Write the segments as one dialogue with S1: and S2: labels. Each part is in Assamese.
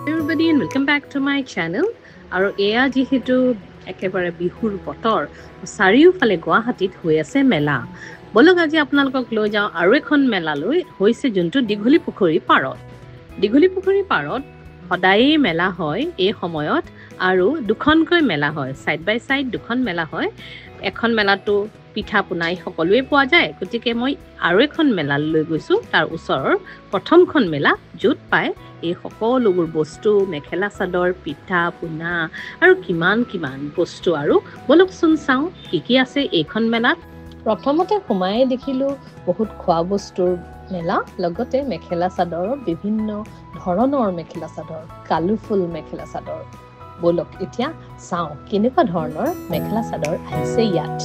S1: Everybody and welcome back to my channel. আৰু এয়া যিহেতু একেবাৰে বিহুৰ বতৰ চাৰিওফালে গুৱাহাটীত হৈ আছে মেলা বলক আজি আপোনালোকক লৈ যাওঁ আৰু এখন মেলালৈ হৈছে যোনটো দীঘলী পুখুৰী পাৰত সদায়েই মেলা হয় এই সময়ত আৰু দুখনকৈ মেলা হয় সাইড বাই সাইড দুখন মেলা হয় এখন মেলাটো পিঠা পুনাই সকলোৱে পোৱা যায় গতিকে মই আৰু এখন মেলা লৈ গৈছো তাৰ ওচৰৰ প্ৰথমখন মেলা য'ত পায় এই সকলোবোৰ বস্তু মেখেলা চাদৰ পিঠা পুনা আৰু কিমান বস্তু আৰু বলকচোন চাওঁ কি আছে এইখন মেলাত প্ৰথমতে সোমাই দেখিলো বহুত খোৱা বস্তুৰ মেলা লগতে মেখেলা চাদৰৰ বিভিন্ন ধৰণৰ মেখেলা চাদৰ কালাৰফুল মেখেলা চাদৰ বলক এতিয়া চাওঁ কেনেকুৱা ধৰণৰ মেখেলা চাদৰ আহিছে ইয়াত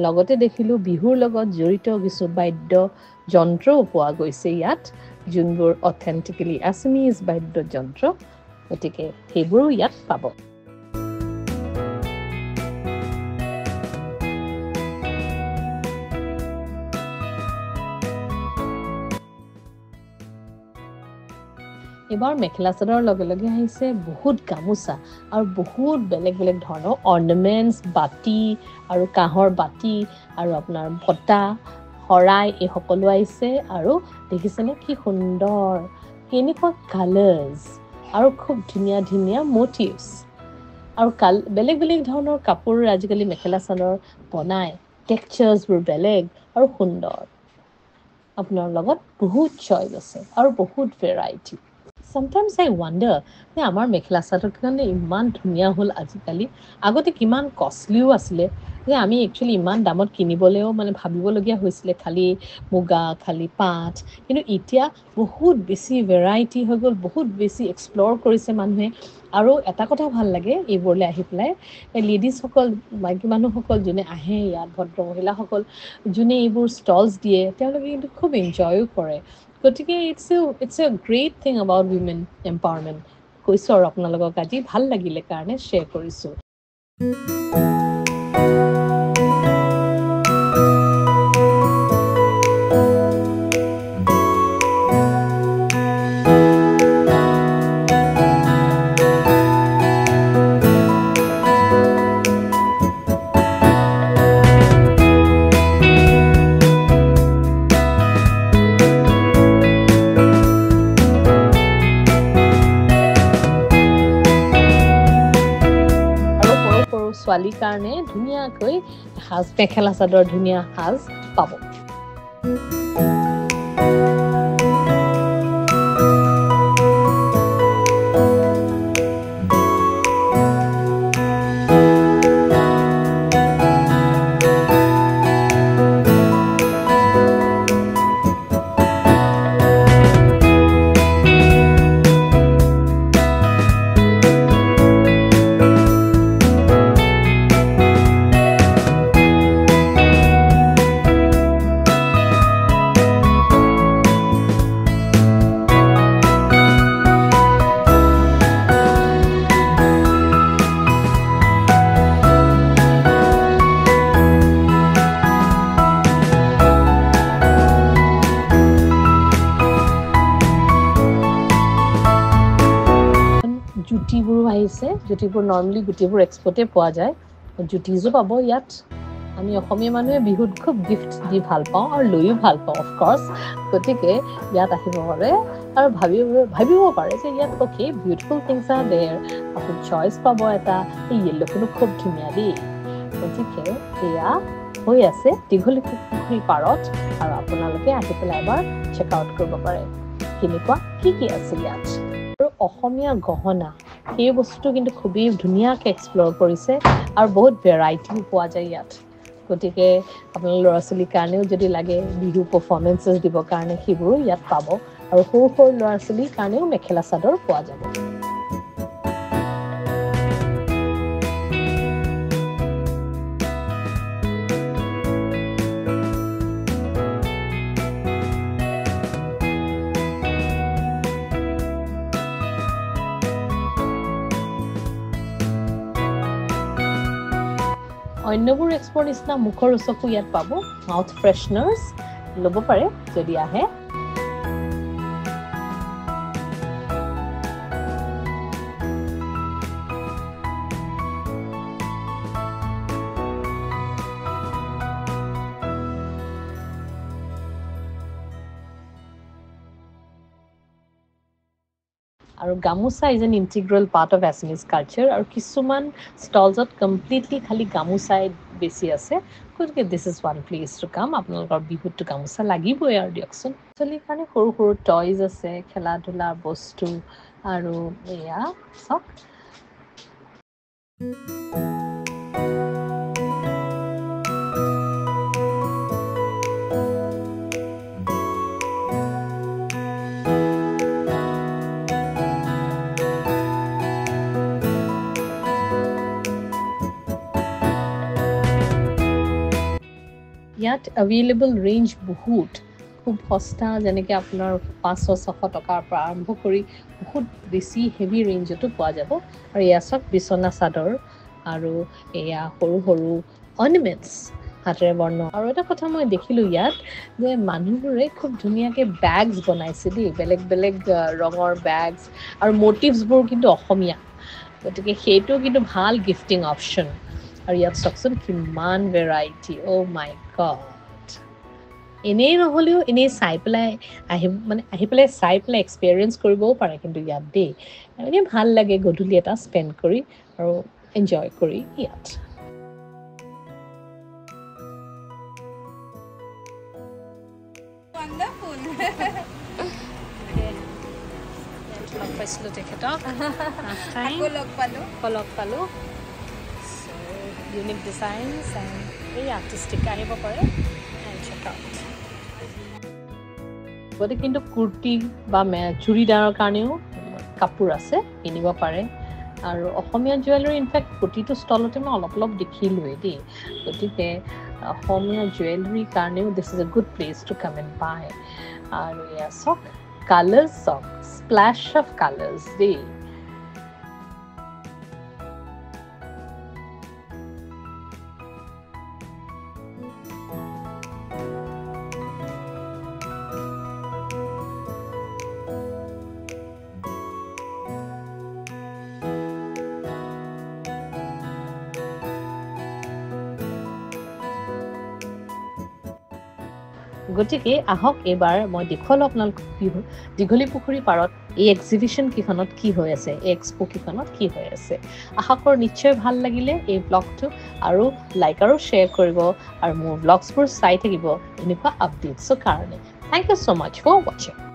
S1: লগতে দেখিলো বিহুৰ লগত জড়িত কিছু বাদ্য যন্ত্ৰও পোৱা গৈছে ইয়াত যোনবোৰ অথেন্টিকেলি আছামিজ বাদ্য যন্ত্ৰ গতিকে সেইবোৰো ইয়াত পাব এবাৰ মেখেলা চাদৰৰ লগে লগে আহিছে বহুত গামোচা আৰু বহুত বেলেগ ধৰণৰ অৰ্নামেন্টস বাটি আৰু কাঁহৰ বাটি আৰু আপোনাৰ ভটা হৰাই এই সকলো আহিছে আৰু দেখিছেনে কি সুন্দৰ কেনেকুৱা কালাৰ্স আৰু খুব ধুনীয়া মোটিভস আৰু বেলেগ ধৰণৰ কাপোৰ আজিকালি মেখেলা চাদৰ বনায় টেক্সচাৰ্স বোৰ বেলেগ আৰু সুন্দৰ আপোনাৰ লগত বহুত চইচ আছে আৰু বহুত ভেৰাইটি Sometimes I wonder যে আমাৰ মেখেলা চাদৰ কাৰণে ইমান ধুনীয়া হ'ল আজিকালি আগতে কিমান কষ্টলিও আছিলে যে আমি একচুয়ালি ইমান দামত কিনিবলেও মানে ভাবিবলগীয়া হৈছিলে খালি মুগা খালি পাট কিন্তু এতিয়া বহুত বেছি ভেৰাইটি হৈ গ'ল বহুত বেছি এক্সপ্লোৰ কৰিছে মানুহে আৰু এটা কথা ভাল লাগে এইবোৰলৈ আহি পেলাই লেডিজ সকল মাইকী মানুহসকল যোনে আহে ইয়াত ভদ্ৰ মহিলাসকল যোনে এইবোৰ ষ্টলছ দিয়ে তেওঁলোকে কিন্তু খুব এনজয়ো কৰে গতিকে it's a great thing about women empowerment কৈছো আৰু আপোনালোকক আজি ভাল লাগিলে কাৰণে শ্বেয়াৰ কৰিছো ছোৱালীৰ কাৰণে ধুনীয়াকৈ সাজ মেখেলা চাদৰ ধুনীয়া সাজ পাব জুতিবোৰো আহিছে জুতিবোৰ নৰমালি গুটিবোৰ এক্সপৰ্টে পোৱা যায় জুতিজো পাব ইয়াত আমি অসমীয়া মানুহে বিহুত খুব গিফ্ট দি ভাল পাওঁ আৰু লৈও ভাল পাওঁ অফ কোৰ্স গতিকে ইয়াত আহিব পাৰে আৰু ভাবিব পাৰে যে ইয়াত okay beautiful things are there আপুনি চইচ পাব এটা এই য়েল্লোখনো খুব ধুনীয়া দেই গতিকে এয়া হৈ আছে দীঘলী পুখুৰী পাৰত আৰু আপোনালোকে আহি পেলাই এবাৰ চেক আউট কৰিব পাৰে কেনেকুৱা কি আছে ইয়াত আৰু অসমীয়া গহনা এই বস্তুটো কিন্তু খুবেই ধুনীয়াকৈ এক্সপ্লোৰ কৰিছে আৰু বহুত ভেৰাইটিও পোৱা যায় ইয়াত গতিকে আপোনাৰ ল'ৰা ছোৱালীৰ কাৰণেও যদি লাগে বিহু পাৰফৰ্মেন্সেছ দিবৰ কাৰণে সেইবোৰো ইয়াত পাব আৰু সৰু ল'ৰা ছোৱালীৰ কাৰণেও মেখেলা চাদৰ পোৱা যাব অন্যবোৰ এক্সপোৰ নিচিনা মুখৰ উচকো ইয়াত পাব মাউথ ফ্ৰেছনাৰ্ছ ল'ব পাৰে যদি আহে আৰু gamosa is an integral part of Assamese culture আৰু কিছুমান ষ্টলছত কমপ্লিটলি খালি গামোচাই বেছি আছে গতিকে this is one place to come আপোনালোকৰ বিহুতটো গামোচা লাগিবই আৰু দিয়কচোন ছোৱালীৰ কাৰণে সৰু সৰু টয়জ আছে খেলা ধূলা বস্তু আৰু এয়া চাওক ইয়াত এভেইলেবল ৰেঞ্জ বহুত খুব সস্তা যেনেকৈ আপোনাৰ 500-600 টকাৰ পৰা আৰম্ভ কৰি বহুত বেছি হেভি ৰেঞ্জতো পোৱা যাব আৰু এয়া চব বিচনা চাদৰ আৰু এয়া সৰু সৰু অৰ্নামেণ্টছ হাতেৰে বনোৱা আৰু এটা কথা মই দেখিলোঁ ইয়াত যে মানুহবোৰে খুব ধুনীয়াকৈ বেগছ বনাইছে দেই বেলেগ বেলেগ ৰঙৰ বেগছ আৰু মটিভছবোৰ কিন্তু অসমীয়া গতিকে সেইটো কিন্তু ভাল গিফটিং অপশ্যন আৰু ইয়াত চাওকচোন কিমান ভেৰাইটি অ' মাই গড এনেই নহ'লেও এনেই চাই পেলাই আহি পেলাই চাই পেলাই এক্সপেৰিয়েঞ্চ কৰিবও পাৰে কিন্তু ইয়াত দেই এনেই ভাল লাগে গধূলি এটা স্পেণ্ড কৰি আৰু এনজয় কৰি ইয়াত লগ পাইছিলোঁ তেখেতক লগ পালোঁ unique designs and very artistic আহিব পাৰে and check out গতিকে কিন্তু কুৰ্তি বা চুৰিদাৰৰ কাৰণেও কাপোৰ আছে কিনিব পাৰে আৰু অসমীয়া জুৱেলাৰী ইনফেক্ট প্ৰতিটো ষ্টলতে মই অলপ অলপ দেখিলোঁৱেই দেই গতিকে অসমীয়া জুৱেলাৰীৰ কাৰণেও this is a good place to come and bye আৰু এয়া চাওক কালাৰ্ছ চাওক স্প্লেছ অফ কালাৰ্ছ দেই গতিকে আহক এইবাৰ মই দেখুৱালোঁ আপোনালোকক দীঘলী পুখুৰী পাৰত এই এক্সিবিশ্যন কেইখনত কি হৈ আছে এই এক্সপো কেইখনত কি হৈ আছে আশা কৰোঁ নিশ্চয় ভাল লাগিলে এই ব্লগটো আৰু লাইক আৰু শ্বেয়াৰ কৰিব আৰু মোৰ ব্লগছবোৰ চাই থাকিব এনেকুৱা আপডেটছৰ কাৰণে thank you so' much for ৱাচিং